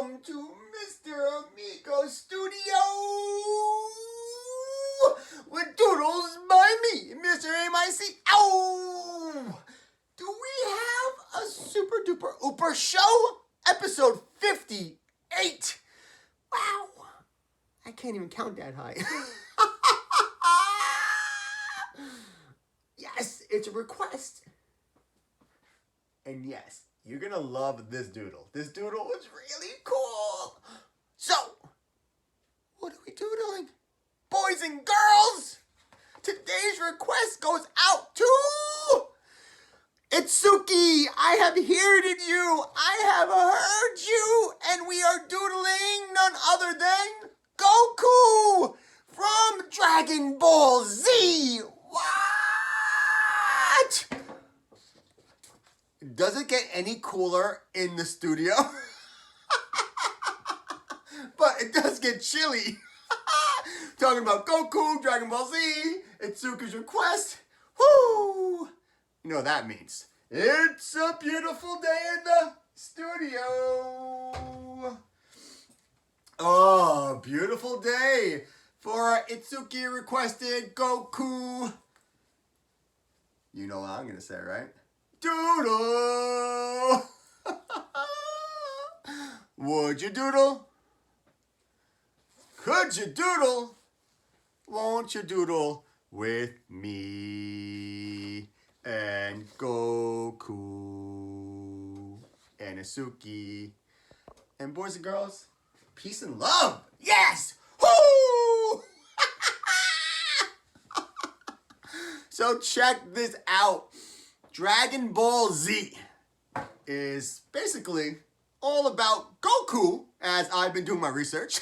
welcome to Mr.Amico Studio with Doodles by me, Mr. M.I.C. Oh! Do we have a super duper ooper show? Episode 58. Wow. I can't even count that high. Yes, it's a request. And yes, you're going to love this doodle. This doodle is really cool. So, what are we doodling? Boys and girls, today's request goes out to Itsuki. I have heard you. I have heard you. And we are doodling none other than Goku from Dragon Ball Z. What? Does it get any cooler in the studio? But it does get chilly. Talking about Goku, Dragon Ball Z, Itsuki's request. Whoo! You know what that means. It's a beautiful day in the studio. Oh, beautiful day for Itsuki requested Goku. You know what I'm going to say, right? Doodle! Would you doodle? Could you doodle? Won't you doodle with me and Goku and Itsuki? And boys and girls, peace and love. Yes! Woo! So check this out. Dragon Ball Z is basically all about Goku, as I've been doing my research.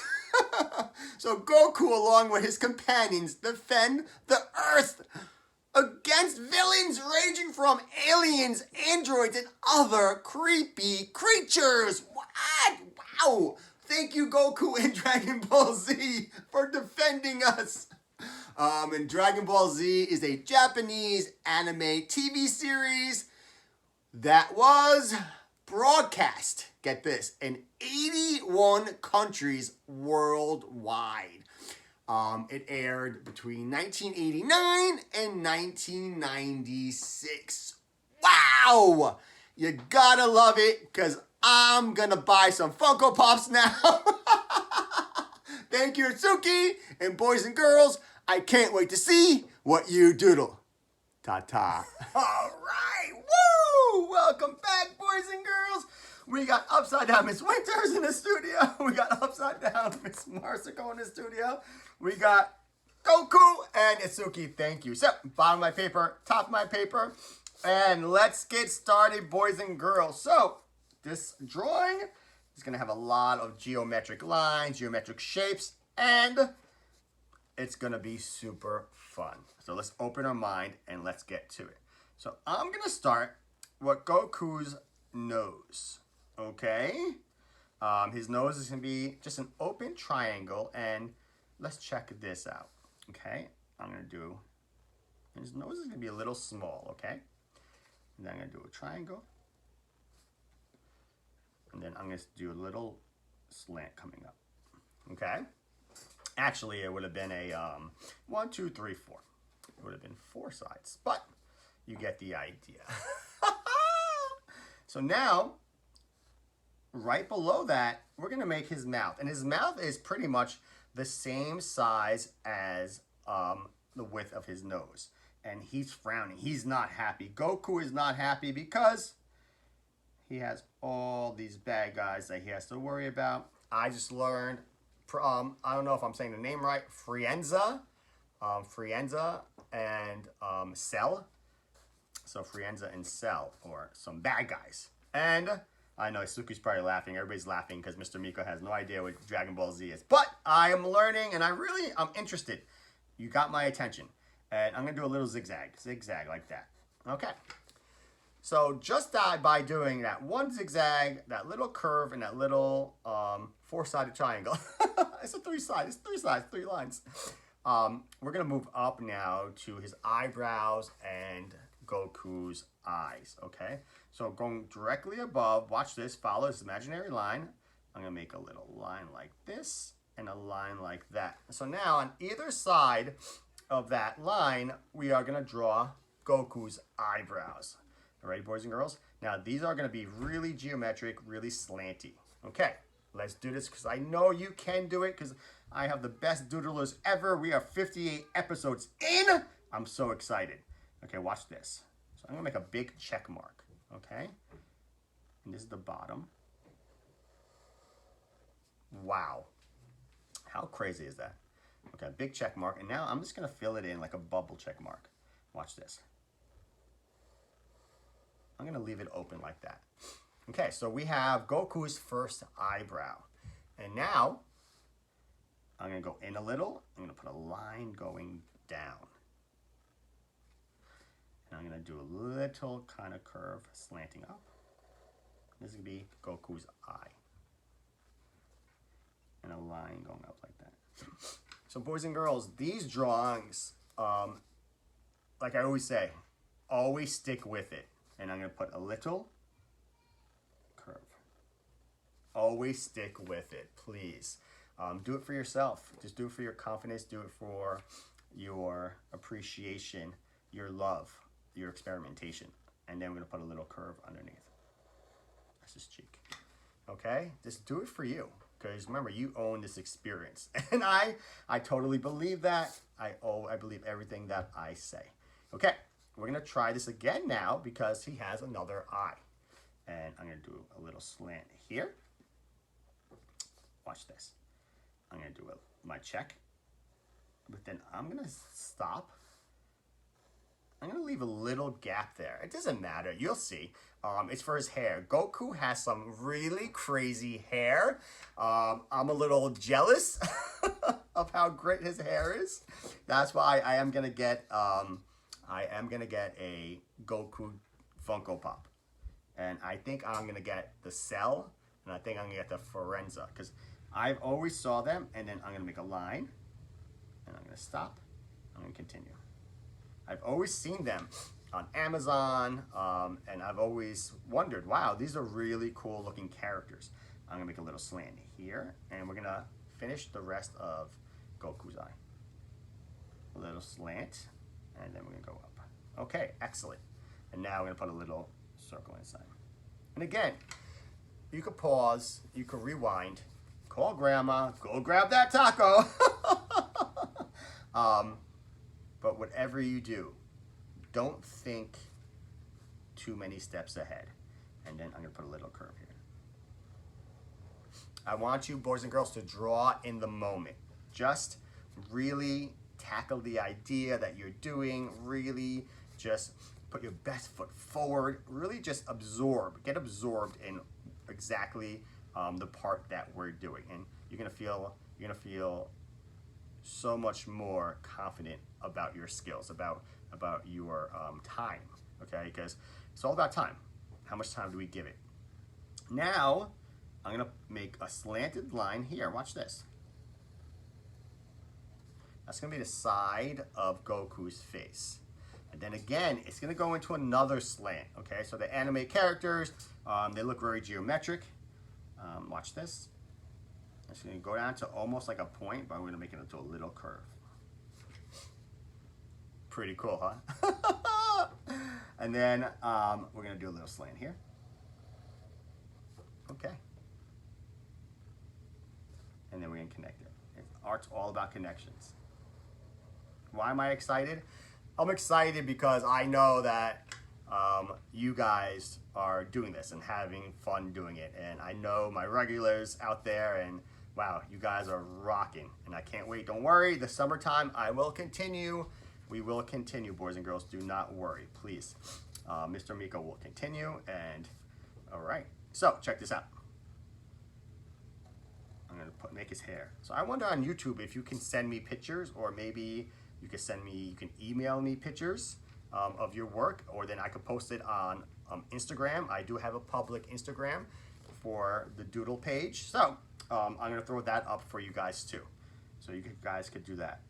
So Goku, along with his companions, defend the Earth against villains ranging from aliens, androids, and other creepy creatures. What? Wow! Thank you, Goku and Dragon Ball Z, for defending us. And Dragon Ball Z is a Japanese anime TV series that was broadcast, get this, in 81 countries worldwide. It aired between 1989 and 1996. Wow! You gotta love it, because I'm gonna buy some Funko Pops now. Thank you, Itsuki, and boys and girls, I can't wait to see what you doodle. Ta-ta. All right. Woo! Welcome back, boys and girls. We got Upside Down Miss Winters in the studio. We got Upside Down Miss Marsico in the studio. We got Goku and Itsuki. Thank you. So, bottom of my paper, top of my paper. And let's get started, boys and girls. So, this drawing is going to have a lot of geometric lines, geometric shapes, and it's going to be super fun. So let's open our mind and let's get to it. So I'm going to start with Goku's nose, okay? His nose is going to be just an open triangle, and let's check this out, okay? I'm going to do, his nose is going to be a little small, okay? And then I'm going to do a triangle. And then I'm going to do a little slant coming up, okay? Actually, it would have been a 1, 2, 3, 4. It would have been 4 sides, but you get the idea. So now, right below that, we're going to make his mouth. And his mouth is pretty much the same size as the width of his nose. And he's frowning. He's not happy. Goku is not happy because he has all these bad guys that he has to worry about. I just learned, I don't know if I'm saying the name right, Frienza and Cell. So Frienza and Cell are some bad guys. And I know Suki's probably laughing. Everybody's laughing because Mr. Miko has no idea what Dragon Ball Z is. But I am learning and I'm interested. You got my attention. And I'm going to do a little zigzag like that. Okay. So just by doing that one zigzag, that little curve, and that little 4-sided triangle. It's 3 sides, 3 lines. We're going to move up now to his eyebrows and Goku's eyes, okay? So going directly above, watch this, follow this imaginary line. I'm gonna make a little line like this and a line like that. So now on either side of that line, we are gonna draw Goku's eyebrows. All right, boys and girls? Now these are gonna be really geometric, really slanty. Okay, let's do this because I know you can do it because I have the best doodlers ever. We are 58 episodes in. I'm so excited. Okay, watch this. So I'm gonna make a big check mark, okay? And this is the bottom. Wow. How crazy is that? Okay, big check mark. And now I'm just gonna fill it in like a bubble check mark. Watch this. I'm gonna leave it open like that. Okay, so we have Goku's first eyebrow. And now, I'm gonna go in a little. I'm gonna put a line going down. And I'm gonna do a little kind of curve slanting up. This is gonna be Goku's eye. And a line going up like that. So boys and girls, these drawings, like I always say, always stick with it. And I'm gonna put a little curve. Always stick with it, please. Do it for yourself. Just do it for your confidence. Do it for your appreciation, your love, your experimentation. And then we're gonna put a little curve underneath. That's his cheek. Okay? Just do it for you. Because remember, you own this experience. And I totally believe that. I believe everything that I say. Okay, we're gonna try this again now because he has another eye. And I'm gonna do a little slant here. Watch this. I'm gonna do my check. But then I'm gonna stop. I'm gonna leave a little gap there. It doesn't matter, you'll see. It's for his hair. Goku has some really crazy hair. I'm a little jealous of how great his hair is. That's why I am gonna get a Goku Funko Pop. And I think I'm gonna get the Cell, and I think I'm gonna get the Forenza, because I've always saw them, and then I'm gonna make a line, and I'm gonna stop, I'm gonna continue. I've always seen them on Amazon, and I've always wondered, wow, these are really cool looking characters. I'm gonna make a little slant here, and we're gonna finish the rest of Goku's eye. A little slant, and then we're gonna go up. Okay, excellent. And now we're gonna put a little circle inside. And again, you could pause, you could rewind, call grandma, go grab that taco. But whatever you do, don't think too many steps ahead. And then I'm gonna put a little curve here. I want you, boys and girls, to draw in the moment. Just really tackle the idea that you're doing, really just put your best foot forward, really just absorb, get absorbed in exactly the part that we're doing. And you're gonna feel so much more confident about your skills, about your time, okay? Because it's all about time. How much time do we give it? Now, I'm gonna make a slanted line here. Watch this. That's gonna be the side of Goku's face. And then again, it's gonna go into another slant, okay? So the anime characters, they look very geometric. Watch this. It's gonna go down to almost like a point, but we're gonna make it into a little curve. Pretty cool, huh? And then we're gonna do a little slant here. Okay. And then we're gonna connect it. Art's all about connections. Why am I excited? I'm excited because I know that you guys are doing this and having fun doing it. And I know my regulars out there, and wow, you guys are rocking. And I can't wait. Don't worry, the summertime, I will continue. We will continue, boys and girls. Do not worry, please. Mr. Amico will continue. And all right, so check this out. I'm gonna make his hair. So I wonder on YouTube if you can send me pictures, or maybe you can email me pictures of your work, or then I could post it on Instagram. I do have a public Instagram for the Doodle page. So I'm gonna throw that up for you guys too. So you guys could do that.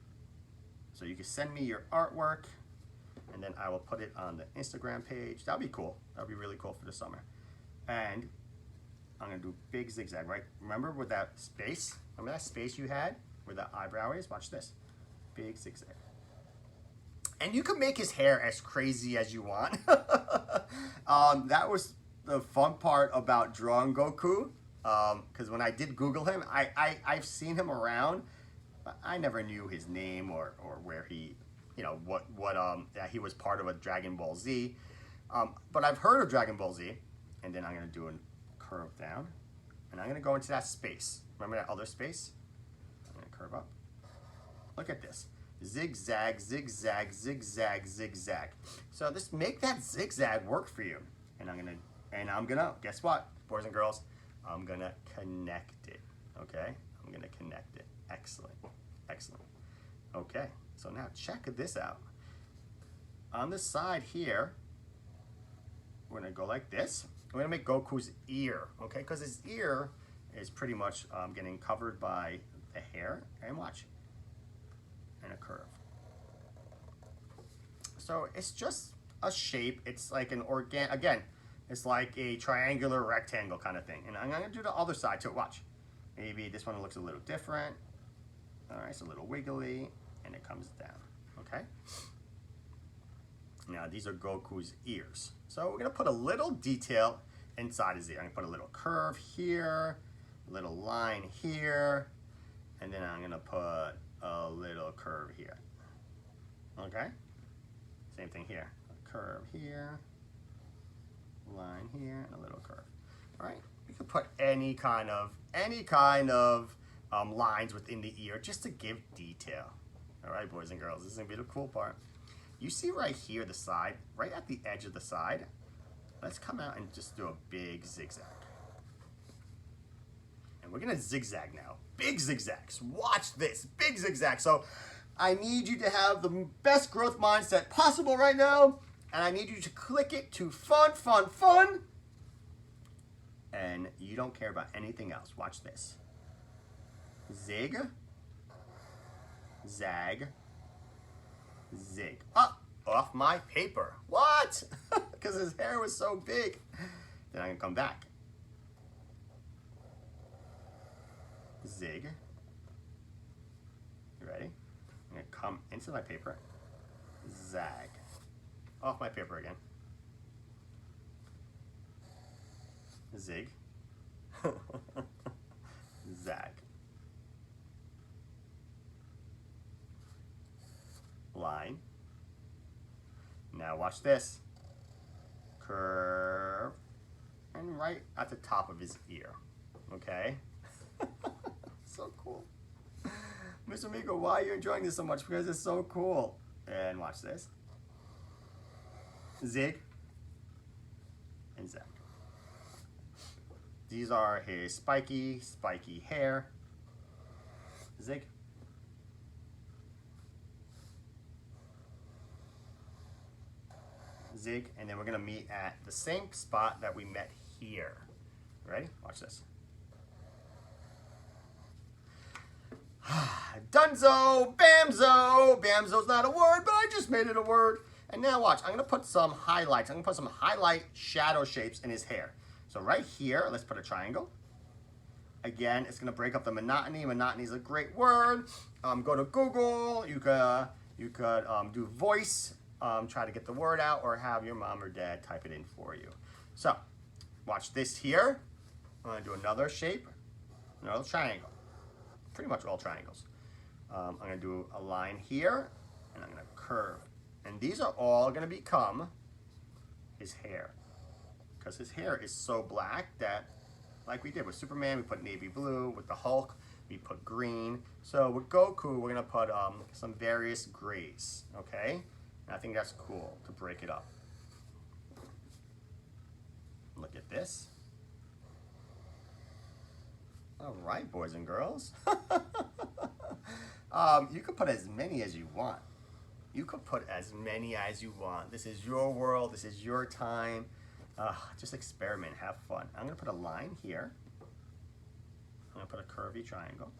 So you can send me your artwork, and then I will put it on the Instagram page. That'd be cool. That'd be really cool for the summer. And I'm gonna do big zigzag, right? Remember with that space? Remember that space you had where the eyebrow is? Watch this. Big zigzag. And you can make his hair as crazy as you want. That was the fun part about drawing Goku. Because when I did Google him, I've seen him around, but I never knew his name or where he, you know, that he was part of a Dragon Ball Z. But I've heard of Dragon Ball Z, and then I'm gonna do a curve down, and I'm gonna go into that space. Remember that other space? I'm gonna curve up. Look at this. Zigzag, zigzag, zigzag, zigzag. So just make that zigzag work for you. And I'm gonna, guess what, boys and girls? I'm gonna connect it, okay? I'm gonna connect it. Excellent, excellent. Okay, so now check this out. On the side here, we're gonna go like this. We're gonna make Goku's ear, okay? Because his ear is pretty much getting covered by the hair. And watch, and a curve. So it's just a shape. It's like an again, it's like a triangular rectangle kind of thing. And I'm gonna do the other side too, watch. Maybe this one looks a little different. All right, it's a little wiggly, and it comes down, okay? Now these are Goku's ears. So we're gonna put a little detail inside his ear. I'm gonna put a little curve here, a little line here, and then I'm gonna put a little curve here, okay? Same thing here, a curve here, line here, and a little curve. All right, you can put any kind of lines within the ear just to give detail. All right, boys and girls, this is gonna be the cool part. You see right here, the side, right at the edge of the side, let's come out and just do a big zigzag. And we're gonna zigzag now, big zigzags. Watch this, big zigzag. So I need you to have the best growth mindset possible right now, and I need you to click it to fun, fun, fun, and you don't care about anything else. Watch this. Zig, zag, zig. Up, off my paper. What? Because his hair was so big. Then I'm gonna come back. Zig. You ready? I'm gonna come into my paper. Zag. Off my paper again. Zig. Zag. Line. Now watch this. Curve. And right at the top of his ear. Okay? So cool. Mr. Amico, why are you enjoying this so much? Because it's so cool. And watch this. Zig and zag. These are his spiky hair. Zig. Zig, and then we're gonna meet at the same spot that we met here. Ready? Watch this. Dunzo, Bamzo. Bamzo's not a word, but I just made it a word. And now watch, I'm gonna put some highlights. I'm gonna put some highlight shadow shapes in his hair. So right here, let's put a triangle. Again, it's gonna break up the monotony. Monotony is a great word. Go to Google. You could do voice, try to get the word out, or have your mom or dad type it in for you. So, watch this here. I'm gonna do another shape, another triangle. Pretty much all triangles. I'm gonna do a line here, and I'm gonna curve. And these are all gonna become his hair. Because his hair is so black that, like we did with Superman, we put navy blue. With the Hulk, we put green. So with Goku, we're gonna put some various grays, okay? And I think that's cool to break it up. Look at this. All right, boys and girls. You could put as many as you want. You could put as many as you want. This is your world. This is your time. Just experiment. Have fun. I'm going to put a line here. I'm going to put a curvy triangle.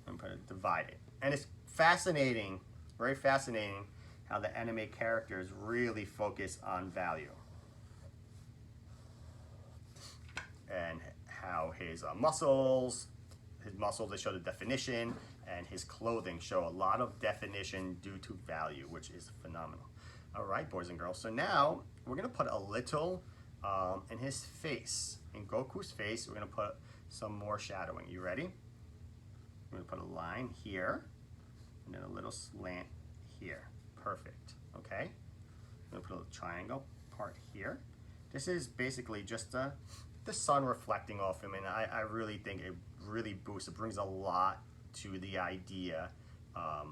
I'm going to divide it. And it's fascinating, very fascinating, how the anime characters really focus on value. and how his muscles, they show the definition, and his clothing show a lot of definition due to value, which is phenomenal. All right, boys and girls. So now we're gonna put a little in his face. In Goku's face, we're gonna put some more shadowing. You ready? We're gonna put a line here, and then a little slant here. Perfect, okay? I'm gonna put a little triangle part here. This is basically just the sun reflecting off him, and I really think it really boosts, it brings a lot to the idea, of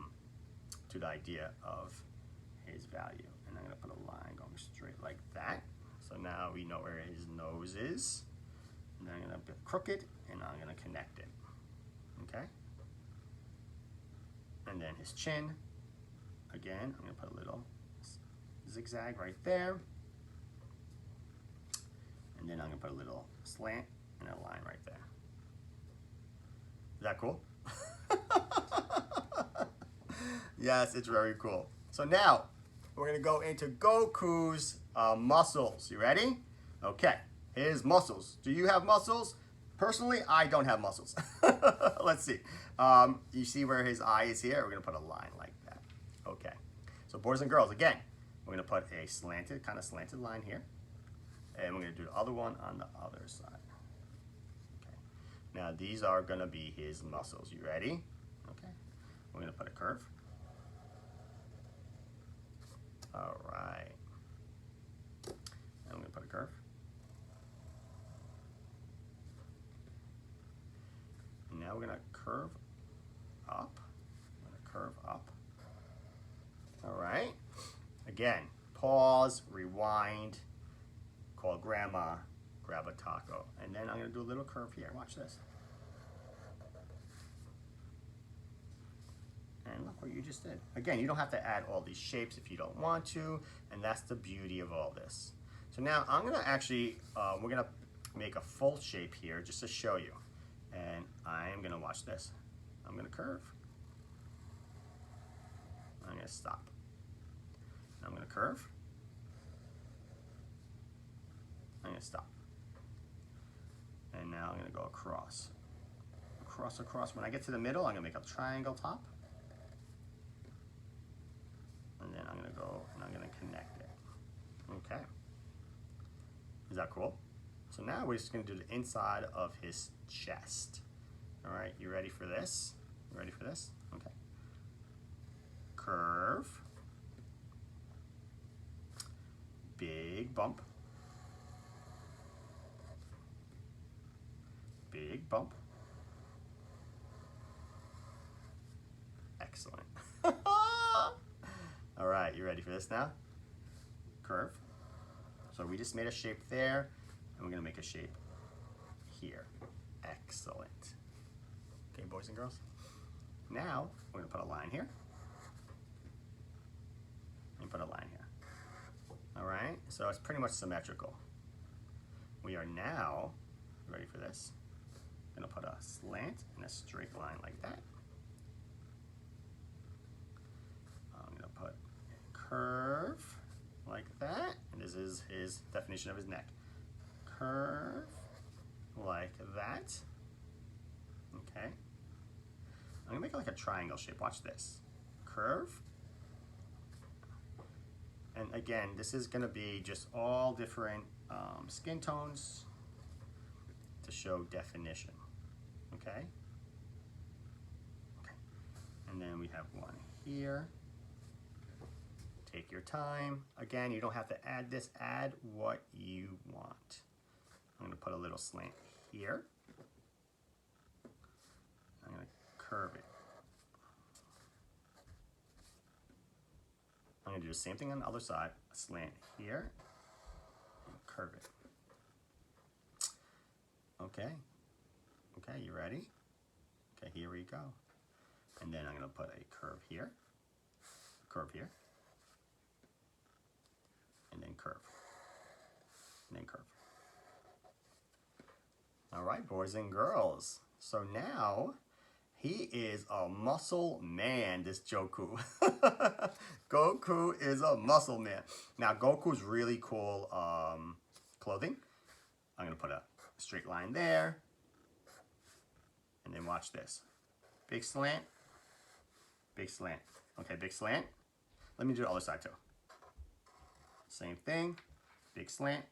his value. And I'm gonna put a line going straight like that. So now we know where his nose is. And then I'm gonna be crooked, and I'm gonna connect it, okay? And then his chin, again, I'm gonna put a little zigzag right there. And then I'm gonna put a little slant and a line right there. Is that cool? Yes, it's very cool. So now, we're gonna go into Goku's muscles. You ready? Okay, his muscles. Do you have muscles? Personally, I don't have muscles. Let's see. You see where his eye is here? We're gonna put a line like that. Okay. So boys and girls, again, we're gonna put a kind of slanted line here. And we're gonna do the other one on the other side. Okay. Now these are gonna be his muscles. You ready? Okay. We're gonna put a curve. All right. And I'm gonna put a curve. And now we're gonna curve up. I'm gonna curve up. All right. Again, pause, rewind. Call grandma, grab a taco. And then I'm gonna do a little curve here. Watch this. And look what you just did. Again, you don't have to add all these shapes if you don't want to, and that's the beauty of all this. So now I'm gonna actually, we're gonna make a full shape here just to show you. And I'm gonna watch this. I'm gonna curve. I'm gonna stop. I'm gonna curve. I'm gonna stop. And now I'm gonna go across. Across, across. When I get to the middle, I'm gonna make a triangle top. And then I'm gonna go and I'm gonna connect it. Okay. Is that cool? So now we're just gonna do the inside of his chest. All right, you ready for this? You ready for this? Okay. Curve. Big bump. Big bump. Excellent. All right, you ready for this now? Curve. So we just made a shape there, and we're gonna make a shape here. Excellent. Okay, boys and girls. Now, we're gonna put a line here, and put a line here. All right, so it's pretty much symmetrical. We are now, ready for this? Gonna put a slant and a straight line like that. I'm gonna put a curve like that, and this is his definition of his neck. Curve like that. Okay. I'm gonna make it like a triangle shape. Watch this. Curve. And again, this is gonna be just all different skin tones to show definition. Okay? Okay. And then we have one here. Take your time. Again, you don't have to add this. Add what you want. I'm gonna put a little slant here. I'm gonna curve it. I'm gonna do the same thing on the other side. A slant here, and curve it. Okay. Okay, you ready? Okay, here we go. And then I'm gonna put a curve here, and then curve, and then curve. All right, boys and girls. So now, he is a muscle man, this Goku. Goku is a muscle man. Now, Goku's really cool clothing. I'm gonna put a straight line there. And then watch this. Big slant. Big slant. Okay, big slant. Let me do the other side too. Same thing. Big slant.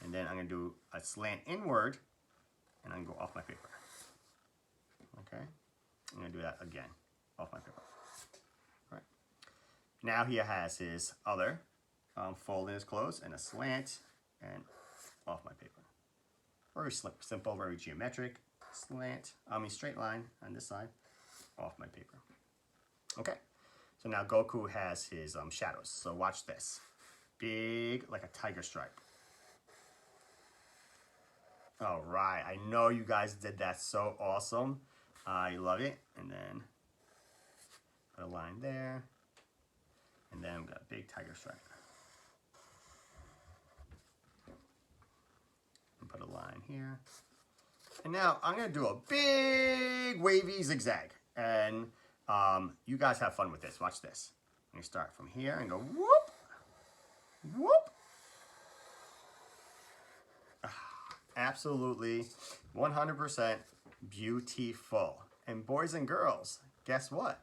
And then I'm going to do a slant inward. And I'm going to go off my paper. Okay. I'm going to do that again. Off my paper. All right. Now he has his other fold in his clothes and a slant and off my paper. Very simple, very geometric. Slant, straight line on this side, off my paper. Okay, so now Goku has his shadows. So watch this. Big, like a tiger stripe. All right, I know you guys did that so awesome. I love it. And then put a line there. And then we've got a big tiger stripe. And put a line here. And now I'm going to do a big wavy zigzag. And you guys have fun with this. Watch this. I'm going to start from here and go whoop, whoop. Absolutely 100% beautiful. And boys and girls, guess what?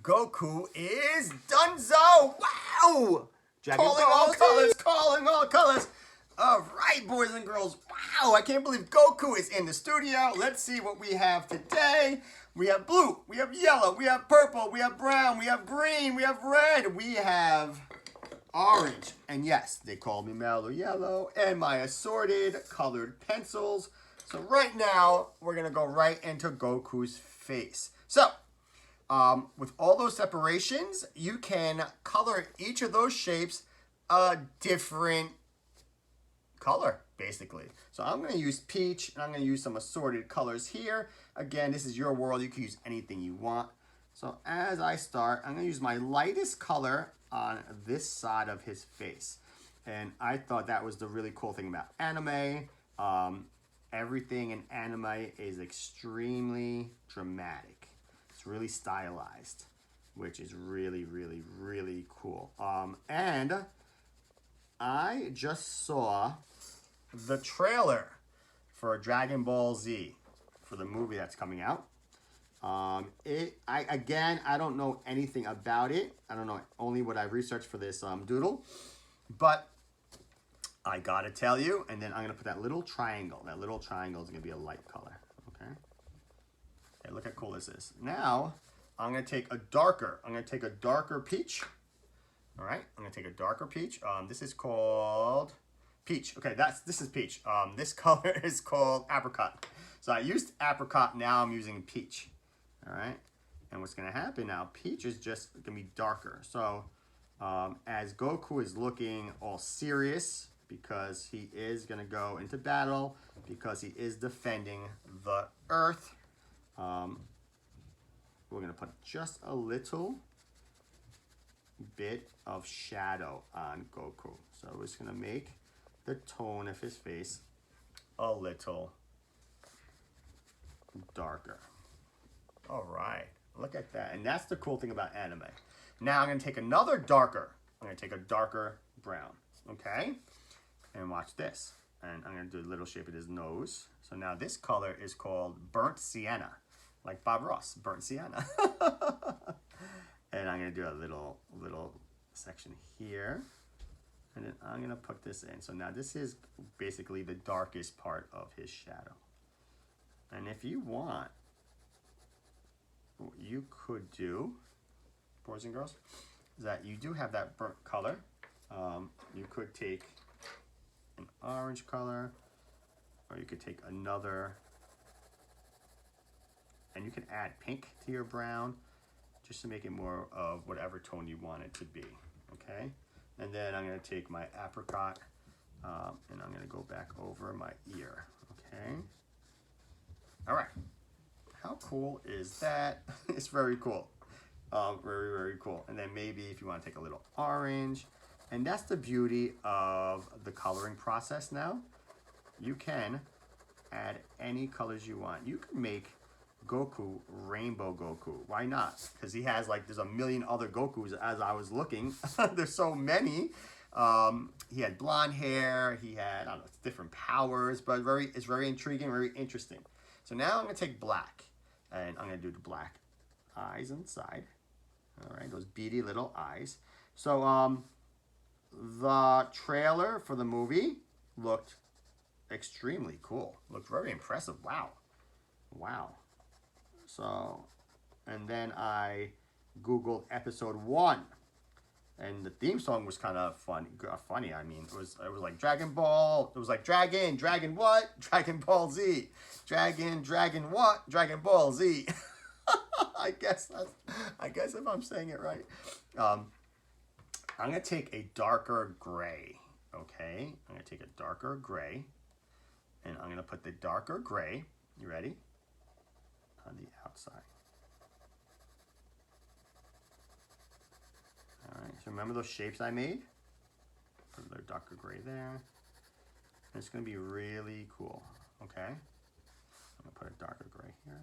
Goku is donezo! Wow! Calling all colors, calling all colors. All right, boys and girls. Wow, I can't believe Goku is in the studio. Let's see what we have today. We have blue, we have yellow, we have purple, we have brown, we have green, we have red, we have orange. And yes, they call me Mellow Yellow and my assorted colored pencils. So right now, we're going to go right into Goku's face. So, with all those separations, you can color each of those shapes a different color, basically. So I'm going to use peach, and I'm going to use some assorted colors here. Again, this is your world. You can use anything you want. So as I start, I'm going to use my lightest color on this side of his face. And I thought that was the really cool thing about anime. Everything in anime is extremely dramatic. It's really stylized, which is really, really, really cool. And I just saw the trailer for Dragon Ball Z, for the movie that's coming out. I don't know anything about it. I don't know, only what I researched for this Doodle. But I gotta tell you, and then I'm gonna put that little triangle. That little triangle is gonna be a light color, okay? Okay, look how cool this is. Now, I'm gonna take a darker peach. All right, I'm gonna take a darker peach. This is called peach. Okay, this is peach. This color is called apricot. So I used apricot, now I'm using peach. All right, and what's gonna happen now, peach is just gonna be darker. So as Goku is looking all serious, because he is gonna go into battle, because he is defending the Earth, we're gonna put just a little bit of shadow on Goku. So we're just gonna make the tone of his face a little darker. All right, look at that. And that's the cool thing about anime. Now I'm gonna take another darker. I'm gonna take a darker brown, okay? And watch this. And I'm gonna do a little shape of his nose. So now this color is called burnt sienna, like Bob Ross, burnt sienna. And I'm gonna do a little section here. And then I'm gonna put this in. So now this is basically the darkest part of his shadow. And if you want, what you could do, boys and girls, is that you do have that burnt color. You could take an orange color, or you could take another, and you can add pink to your brown, just to make it more of whatever tone you want it to be, okay? And then I'm gonna take my apricot, and I'm gonna go back over my ear, okay? All right, how cool is that? It's very cool, very, very cool. And then maybe if you wanna take a little orange, and that's the beauty of the coloring process now. You can add any colors you want. You can make Goku Rainbow Goku. Why not? Because he has there's a million other Gokus as I was looking. There's so many. He had blonde hair. He had, I don't know, different powers, but it's very intriguing, very interesting. So now I'm going to take black, and I'm going to do the black eyes inside. All right, those beady little eyes. So the trailer for the movie looked extremely cool. Looked very impressive. Wow. Wow. So, and then I Googled episode 1. And the theme song was kind of funny. I mean, it was like Dragon Ball. It was like Dragon what? Dragon Ball Z. Dragon what? Dragon Ball Z. I guess if I'm saying it right. I'm gonna take a darker gray. Okay, I'm gonna take a darker gray, and I'm gonna put the darker gray. You ready? On the outside. All right, so remember those shapes I made? Put a little darker gray there. And it's going to be really cool, okay? I'm going to put a darker gray here.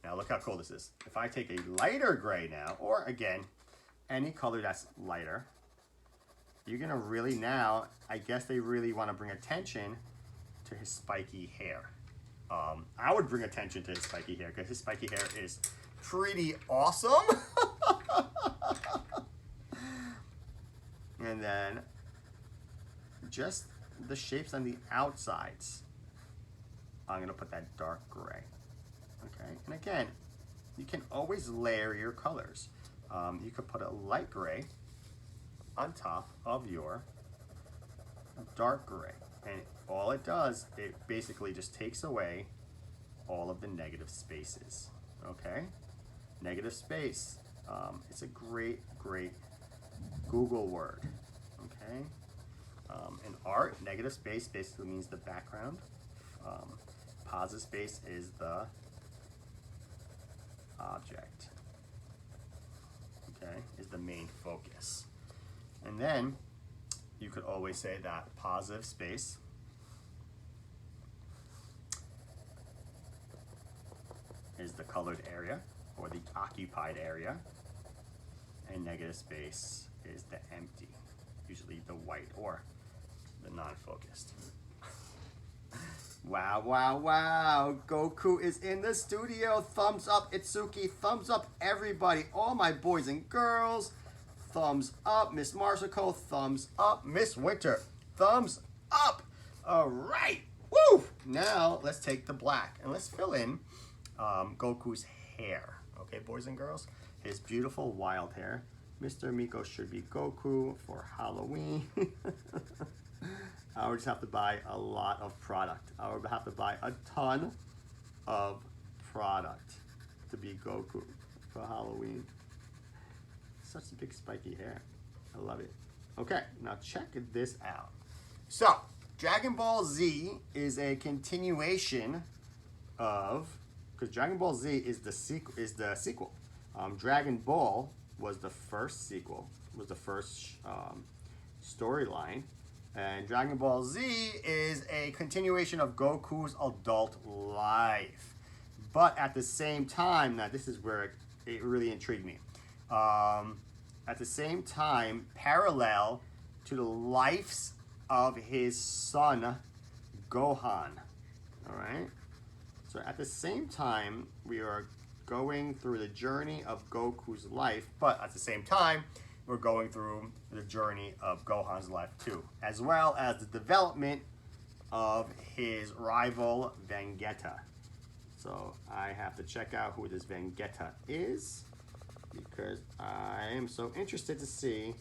Now look how cool this is. If I take a lighter gray now, or again, any color that's lighter, you're going to really now, I guess they really want to bring attention to his spiky hair. I would bring attention to his spiky hair because his spiky hair is pretty awesome. And then just the shapes on the outsides, I'm gonna put that dark gray. Okay, and again, you can always layer your colors. You could put a light gray on top of your dark gray, and all it does, it basically just takes away all of the negative spaces. Okay, negative space. It's a great Google word. Okay, in art, negative space basically means the background. Positive space is the object. Okay, is the main focus. And then you could always say that positive space is the colored area or the occupied area, and negative space is the empty, usually the white or the non-focused. Wow, wow, wow. Goku is in the studio. Thumbs up, Itsuki. Thumbs up, everybody. All my boys and girls. Thumbs up, Miss Marsico. Thumbs up, Miss Winter. Thumbs up. All right. Woo! Now, let's take the black and let's fill in Goku's hair. Okay, boys and girls? His beautiful wild hair. Mr.Amico should be Goku for Halloween. I would just have to buy a lot of product. I would have to buy a ton of product to be Goku for Halloween. Such a big spiky hair. I love it. Okay, now check this out. So, Dragon Ball Z is a continuation of, because Dragon Ball Z is the sequel. Dragon Ball was the first sequel, was the first storyline. And Dragon Ball Z is a continuation of Goku's adult life. But at the same time, now this is where it really intrigued me. At the same time, parallel to the lives of his son, Gohan. All right? So at the same time, we are going through the journey of Goku's life, but at the same time, we're going through the journey of Gohan's life too, as well as the development of his rival, Vegeta. So I have to check out who this Vegeta is, because I am so interested to see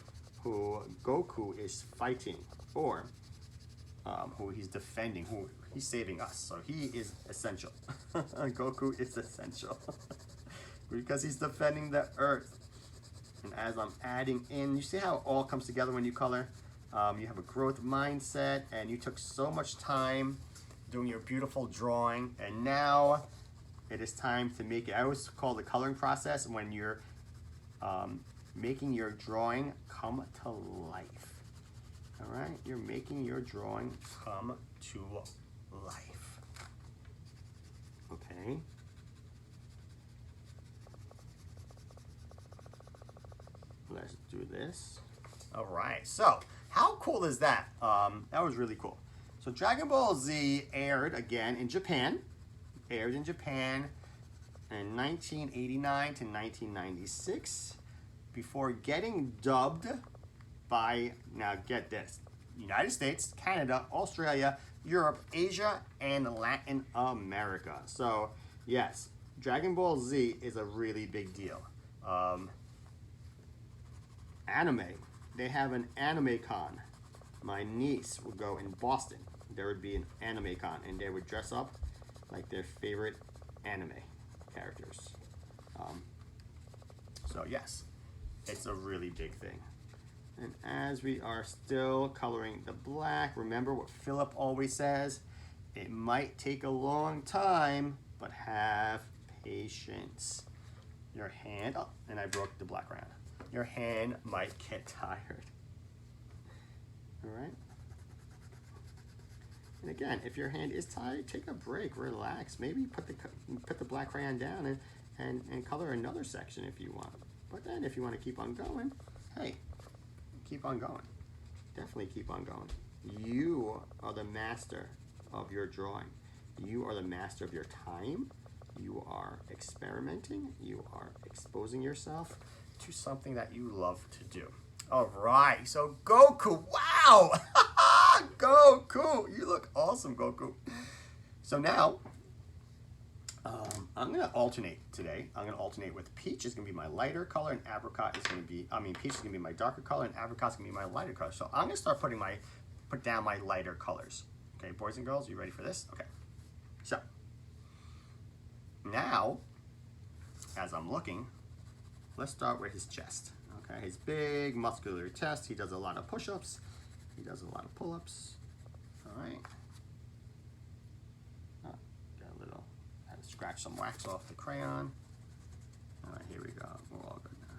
who Goku is fighting, or who he's defending, who he's saving us. So he is essential. Goku is essential because he's defending the Earth. And as I'm adding in, you see how it all comes together when you color? You have a growth mindset, and you took so much time doing your beautiful drawing, and now it is time to make it. I always call the coloring process when you're making your drawing come to life. All right, you're making your drawing come to life. Okay. Let's do this. All right, so how cool is that? That was really cool. So Dragon Ball Z aired again in Japan. Aired in Japan in 1989 to 1996 before getting dubbed by, now get this, United States, Canada, Australia, Europe, Asia, and Latin America. So yes, Dragon Ball Z is a really big deal. Anime, they have an anime con. My niece would go in Boston. There would be an anime con, and they would dress up like their favorite anime characters. So yes, it's a really big thing. And as we are still coloring the black, remember what Philip always says, it might take a long time, but have patience. Your hand, oh, and I broke the black crayon. Your hand might get tired. All right. And again, if your hand is tired, take a break, relax. Maybe put the black crayon down and color another section if you want. But then if you want to keep on going, hey, keep on going. Definitely keep on going. You are the master of your drawing. You are the master of your time. You are experimenting. You are exposing yourself to something that you love to do. All right, so Goku, wow! Goku, you look awesome, Goku. So now, I'm gonna alternate today. I'm gonna alternate with peach is gonna be my lighter color and apricot is gonna be, peach is gonna be my darker color and apricot is gonna be my lighter color. So I'm gonna start put down my lighter colors. Okay, boys and girls, you ready for this? Okay, so now, as I'm looking, let's start with his chest. Okay, his big muscular chest. He does a lot of push-ups. He does a lot of pull-ups. All right. Oh, got a little, had to scratch some wax off the crayon. All right, here we go. We're all good now.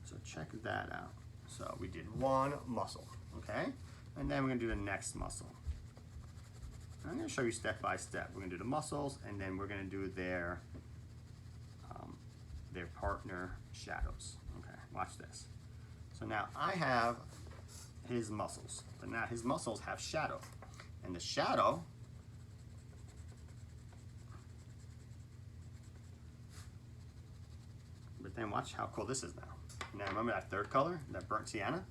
So check that out. So we did one muscle, okay? And then we're gonna do the next muscle. I'm gonna show you step by step. We're gonna do the muscles, and then we're gonna do their partner shadows. Okay, watch this. So now I have his muscles, but now his muscles have shadow. And the shadow, but then watch how cool this is now. Now remember that third color, that burnt sienna?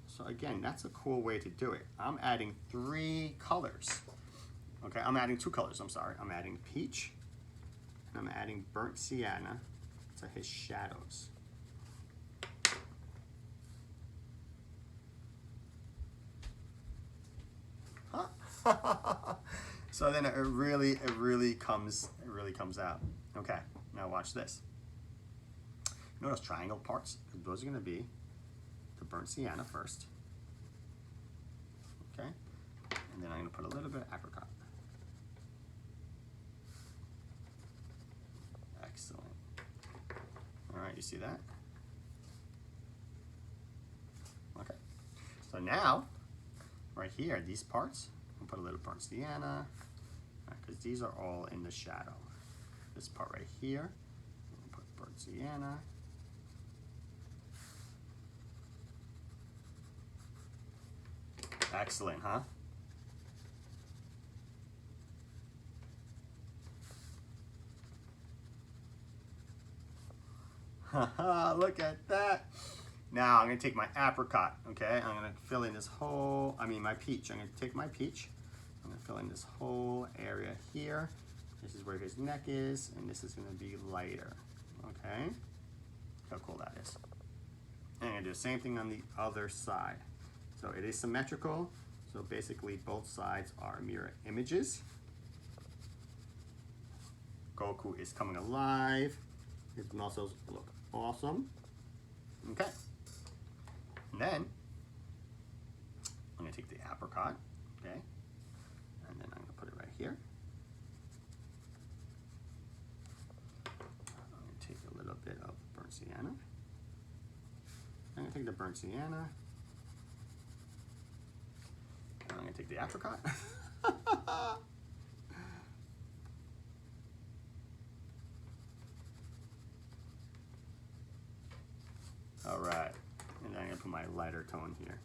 So again, that's a cool way to do it. I'm adding 3 colors. Okay, I'm adding 2 colors, I'm sorry. I'm adding peach, and I'm adding burnt sienna to his shadows. Huh? So then it really comes out. Okay, now watch this. You know those triangle parts? Those are gonna be the burnt sienna first. Okay, and then I'm gonna put a little bit of apricot. Excellent. All right, you see that? Okay, so now, right here, these parts, I'll put a little burnt sienna, because these are all in the shadow. This part right here, I'll put burnt sienna. Excellent, huh? Haha, look at that. Now I'm gonna take my apricot, okay? I'm gonna fill in this whole, my peach. I'm gonna take my peach. I'm gonna fill in this whole area here. This is where his neck is, and this is gonna be lighter, okay? How cool that is. And I'm gonna do the same thing on the other side. So it is symmetrical, so basically both sides are mirror images. Goku is coming alive. His muscles look awesome. Okay. And then I'm gonna take the apricot, okay? And then I'm gonna put it right here. I'm gonna take a little bit of burnt sienna. I'm gonna take the burnt sienna. I'm gonna take the apricot. lighter tone here.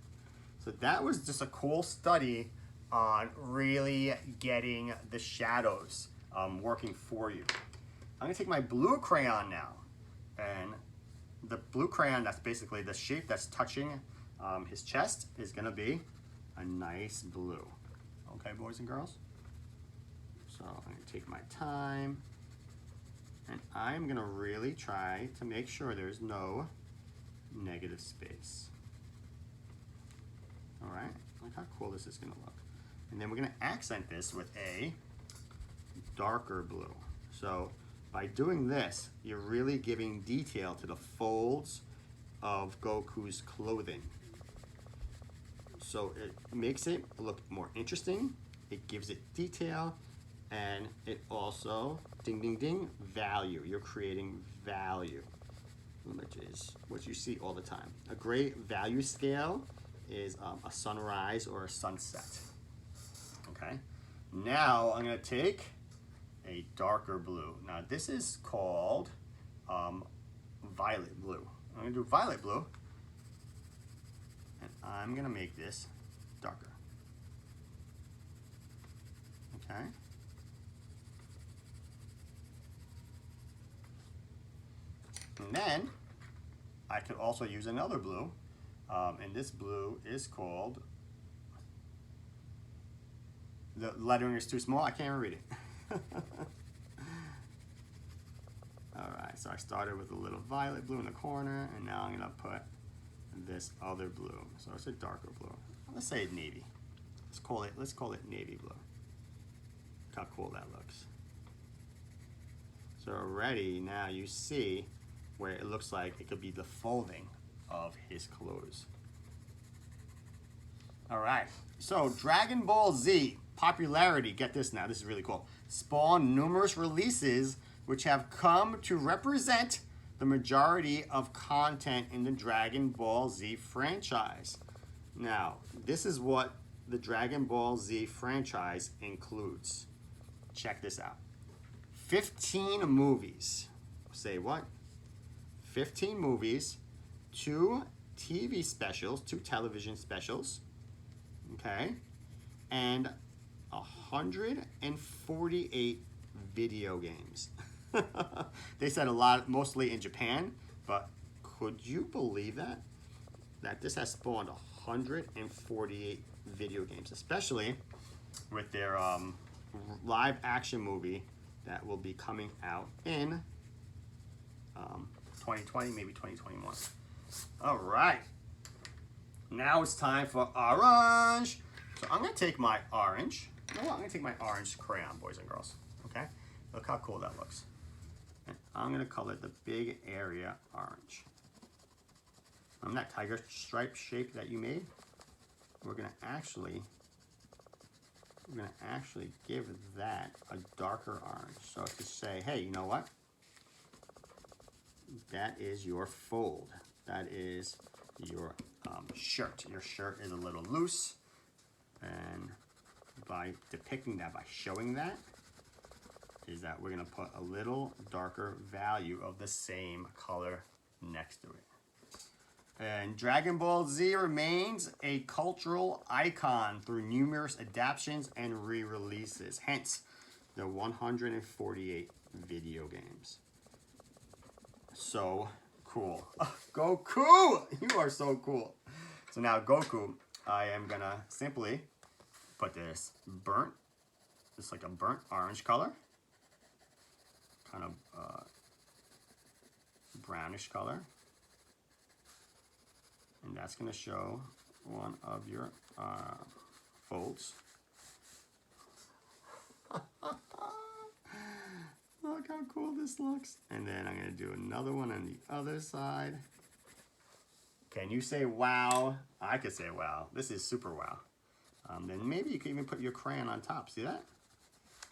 So that was just a cool study on really getting the shadows working for you. I'm gonna take my blue crayon now, and the blue crayon, that's basically the shape that's touching his chest, is gonna be a nice blue. Okay, boys and girls? So I'm gonna take my time, and I'm gonna really try to make sure there's no negative space. All right, look how cool this is gonna look. And then we're gonna accent this with a darker blue. So by doing this, you're really giving detail to the folds of Goku's clothing. So it makes it look more interesting, it gives it detail, and it also, ding, ding, ding, value. You're creating value, which is what you see all the time. A great value scale is a sunrise or a sunset. Okay, now I'm gonna take a darker blue. Now this is called violet blue. I'm gonna do violet blue, and I'm gonna make this darker. Okay. And then I could also use another blue, and this blue is called, the lettering is too small, I can't even read it. Alright, so I started with a little violet blue in the corner, and now I'm gonna put this other blue. So it's a darker blue. Let's say navy. Let's call it navy blue. Look how cool that looks. So already now you see where it looks like it could be the folding of his clothes. All right, so Dragon Ball Z popularity, get this now, this is really cool, spawned numerous releases which have come to represent the majority of content in the Dragon Ball Z franchise. Now, this is what the Dragon Ball Z franchise includes. Check this out. 15 movies. Say what? 15 movies, 2 TV specials, 2 television specials, okay, and 148 video games. They said a lot, mostly in Japan, but could you believe that? That this has spawned 148 video games, especially with their live action movie that will be coming out in 2020, maybe 2021. All right, now it's time for orange. So I'm gonna take my orange. You know what? I'm gonna take my orange crayon, boys and girls. Okay, look how cool that looks. And I'm gonna color the big area orange. That tiger stripe shape that you made, we're gonna actually give that a darker orange. So to say, hey, you know what? That is your fold. That is your shirt. Your shirt is a little loose, and by depicting that, by showing that, is that we're gonna put a little darker value of the same color next to it. And Dragon Ball Z remains a cultural icon through numerous adaptations and re-releases, hence the 148 video games. So cool. Goku! You are so cool. So now Goku, I am gonna simply put this burnt, just like a burnt orange color, kind of brownish color. And that's gonna show one of your folds. Look how cool this looks. And then I'm gonna do another one on the other side. Can you say wow? I could say wow. This is super wow. Then maybe you can even put your crayon on top. See that?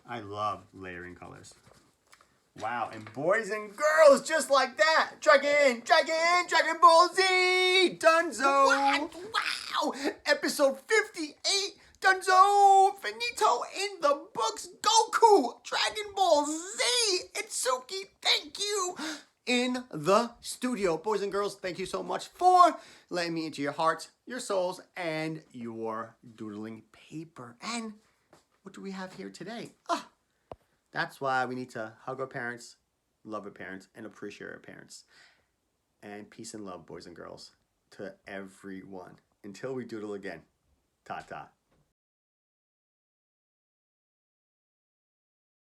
I love layering colors. Wow, and boys and girls, just like that, Dragon Ball Z, Dunzo. What? Wow, episode 58, Dunzo, finito in the books, Goku, Dragon Ball Z, Itsuki, thank you, in the studio. Boys and girls, thank you so much for letting me into your hearts, your souls, and your doodling paper. And what do we have here today? That's why we need to hug our parents, love our parents, and appreciate our parents. And peace and love, boys and girls, to everyone. Until we doodle again. Ta-ta.